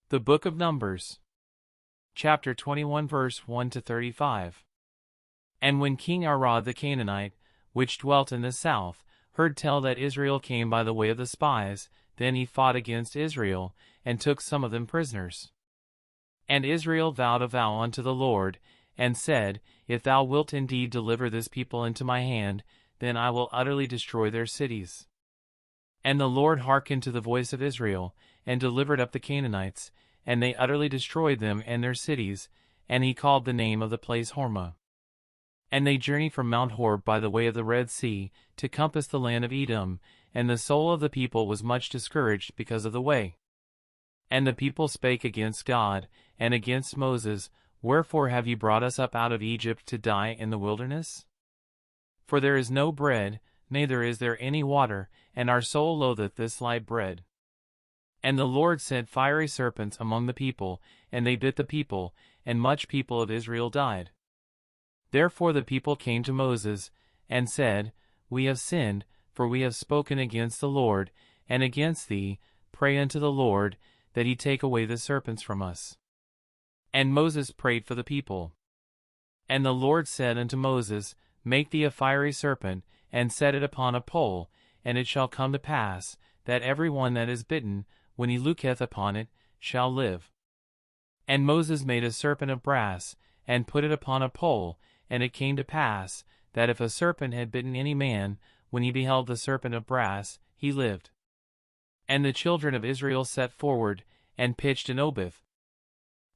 The Book of Numbers, chapter 21 verse 1 to 35. And when King Arad the Canaanite, which dwelt in the south, heard tell that Israel came by the way of the spies, then he fought against Israel, and took some of them prisoners. And Israel vowed a vow unto the Lord, and said, If thou wilt indeed deliver this people into my hand, then I will utterly destroy their cities. And the Lord hearkened to the voice of Israel, and delivered up the Canaanites, and they utterly destroyed them and their cities, and he called the name of the place Hormah. And they journeyed from Mount Horeb by the way of the Red Sea, to compass the land of Edom, and the soul of the people was much discouraged because of the way. And the people spake against God, and against Moses, Wherefore have ye brought us up out of Egypt to die in the wilderness? For there is no bread, neither is there any water, and our soul loatheth this light bread. And the Lord sent fiery serpents among the people, and they bit the people, and much people of Israel died. Therefore the people came to Moses, and said, We have sinned, for we have spoken against the Lord, and against thee. Pray unto the Lord, that he take away the serpents from us. And Moses prayed for the people. And the Lord said unto Moses, Make thee a fiery serpent, and set it upon a pole, and it shall come to pass, that every one that is bitten, when he looketh upon it, shall live. And Moses made a serpent of brass, and put it upon a pole, and it came to pass, that if a serpent had bitten any man, when he beheld the serpent of brass, he lived. And the children of Israel set forward, and pitched in Oboth.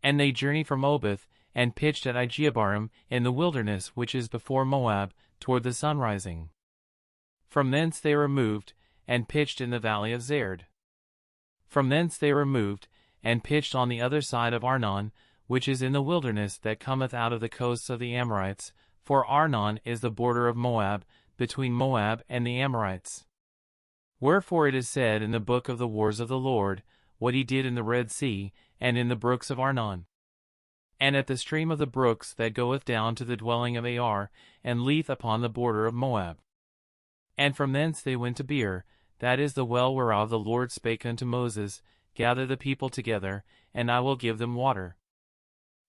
And they journeyed from Oboth, and pitched at Ijeabarim, in the wilderness which is before Moab, toward the sunrising. From thence they removed, and pitched in the valley of Zerd. From thence they removed, and pitched on the other side of Arnon, which is in the wilderness that cometh out of the coasts of the Amorites, for Arnon is the border of Moab, between Moab and the Amorites. Wherefore it is said in the book of the wars of the Lord, what he did in the Red Sea, and in the brooks of Arnon. And at the stream of the brooks that goeth down to the dwelling of Ar, and leath upon the border of Moab. And from thence they went to Beer, that is the well whereof the Lord spake unto Moses, Gather the people together, and I will give them water.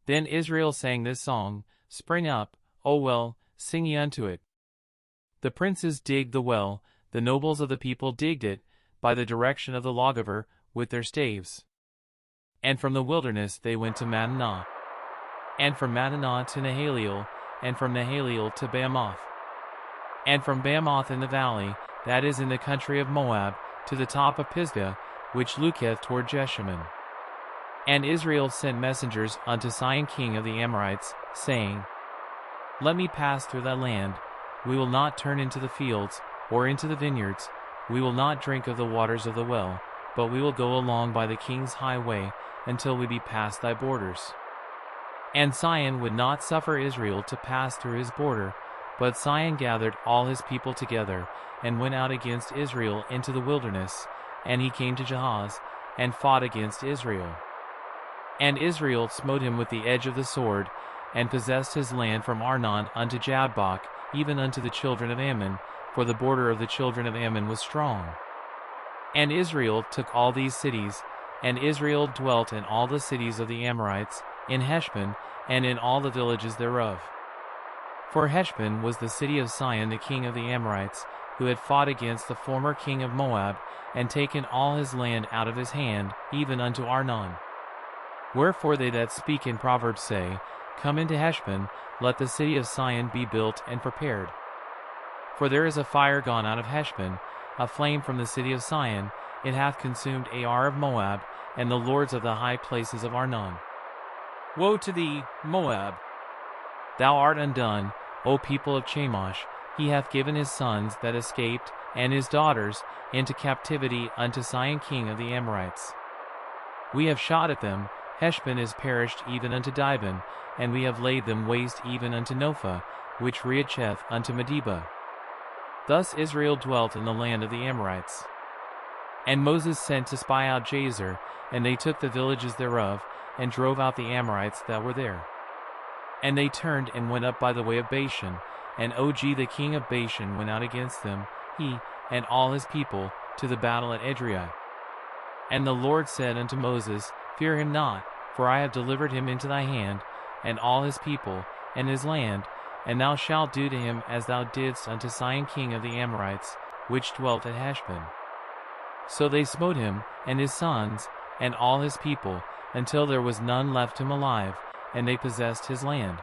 Then Israel sang this song, Spring up, O well, sing ye unto it. The princes digged the well, the nobles of the people digged it, by the direction of the lawgiver, with their staves. And from the wilderness they went to Mattanah. And from Mattanah to Nahaliel, and from Nahaliel to Bamoth. And from Bamoth in the valley, that is in the country of Moab, to the top of Pisgah, which looketh toward Jeshimon. And Israel sent messengers unto Sihon king of the Amorites, saying, Let me pass through thy land, we will not turn into the fields, or into the vineyards, we will not drink of the waters of the well, but we will go along by the king's highway, until we be past thy borders. And Sihon would not suffer Israel to pass through his border, but Sihon gathered all his people together, and went out against Israel into the wilderness, and he came to Jahaz, and fought against Israel. And Israel smote him with the edge of the sword, and possessed his land from Arnon unto Jabbok, even unto the children of Ammon, for the border of the children of Ammon was strong. And Israel took all these cities, and Israel dwelt in all the cities of the Amorites, in Heshbon, and in all the villages thereof. For Heshbon was the city of Sihon the king of the Amorites, who had fought against the former king of Moab, and taken all his land out of his hand, even unto Arnon. Wherefore they that speak in Proverbs say, Come into Heshbon, let the city of Sihon be built and prepared. For there is a fire gone out of Heshbon, a flame from the city of Sihon, it hath consumed Ar of Moab, and the lords of the high places of Arnon. Woe to thee, Moab! Thou art undone, O people of Chemosh, he hath given his sons that escaped, and his daughters, into captivity unto Sihon king of the Amorites. We have shot at them, Heshbon is perished even unto Dibon, and we have laid them waste even unto Nophah, which reacheth unto Medeba. Thus Israel dwelt in the land of the Amorites. And Moses sent to spy out Jazer, and they took the villages thereof, and drove out the Amorites that were there. And they turned and went up by the way of Bashan, and Og the king of Bashan went out against them, he and all his people, to the battle at Edrei. And the Lord said unto Moses, Fear him not, for I have delivered him into thy hand, and all his people, and his land, and thou shalt do to him as thou didst unto Sihon king of the Amorites, which dwelt at Heshbon. So they smote him, and his sons, and all his people, until there was none left him alive, and they possessed his land.